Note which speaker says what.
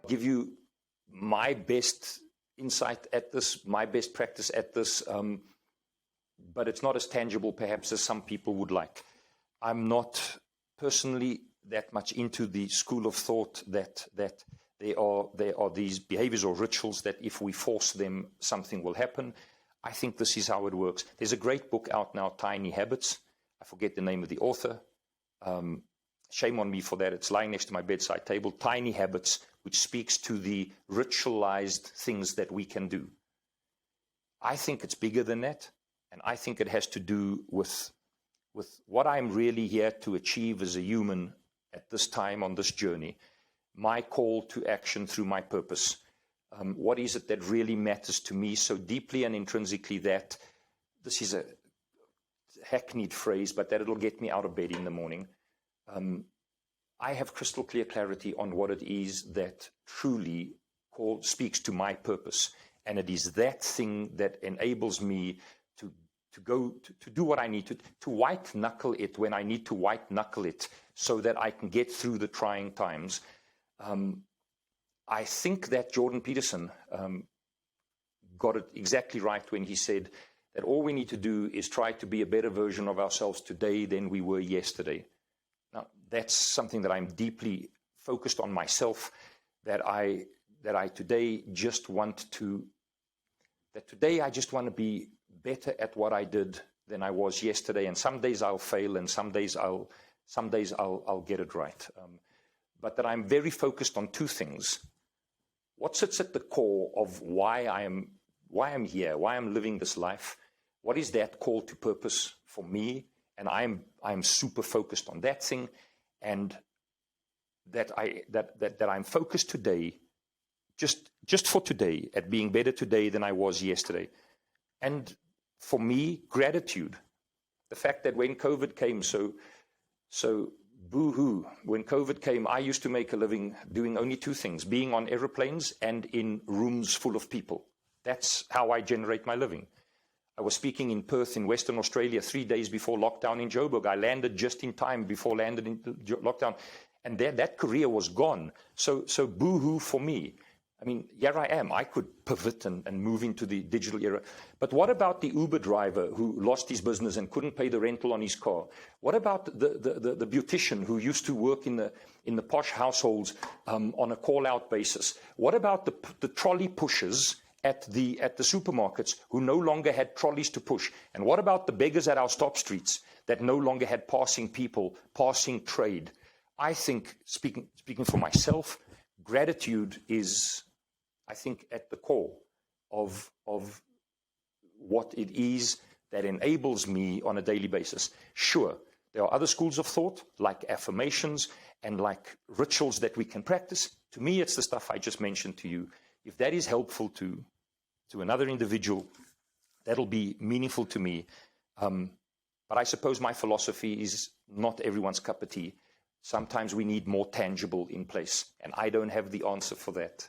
Speaker 1: give you my best insight at this, my best practice at this, but it's not as tangible perhaps as some people would like. I'm not personally that much into the school of thought that there are these behaviors or rituals that if we force them, something will happen. I think this is how it works. There's a great book out now, Tiny Habits. I forget the name of the author. Shame on me for that. It's lying next to my bedside table. Tiny Habits, which speaks to the ritualized things that we can do. I think it's bigger than that, and I think it has to do with what I'm really here to achieve as a human at this time on this journey, my call to action through my purpose. What is it that really matters to me so deeply and intrinsically that, this is a hackneyed phrase, but that it'll get me out of bed in the morning. I have crystal clear clarity on what it is that truly speaks to my purpose. And it is that thing that enables me to do what I need to white knuckle it when I need to white knuckle it so that I can get through the trying times. I think that Jordan Peterson got it exactly right when he said that all we need to do is try to be a better version of ourselves today than we were yesterday. Now, that's something that I'm deeply focused on myself, that I today just want to be better at what I did than I was yesterday. And some days I'll fail, and some days I'll get it right. But that I'm very focused on two things. What sits at the core of why I'm here, why I'm living this life? What is that call to purpose for me? And I'm super focused on that thing, and that I'm focused today, just for today, at being better today than I was yesterday. And for me, gratitude. The fact that when COVID came, so boo-hoo. When COVID came, I used to make a living doing only two things, being on aeroplanes and in rooms full of people. That's how I generate my living. I was speaking in Perth in Western Australia 3 days before lockdown in Joburg. I landed just in time before landed in lockdown. And that career was gone. So boo-hoo for me. I mean, here I am. I could pivot and move into the digital era. But what about the Uber driver who lost his business and couldn't pay the rental on his car? What about the beautician who used to work in the posh households on a call-out basis? What about the trolley pushers at the supermarkets who no longer had trolleys to push? And what about the beggars at our stop streets that no longer had passing people, passing trade? I think, speaking for myself, gratitude is, I think, at the core of what it is that enables me on a daily basis. Sure, there are other schools of thought, like affirmations and like rituals that we can practice. To me, it's the stuff I just mentioned to you. If that is helpful to another individual, that'll be meaningful to me. But I suppose my philosophy is not everyone's cup of tea. Sometimes we need more tangible in place, and I don't have the answer for that.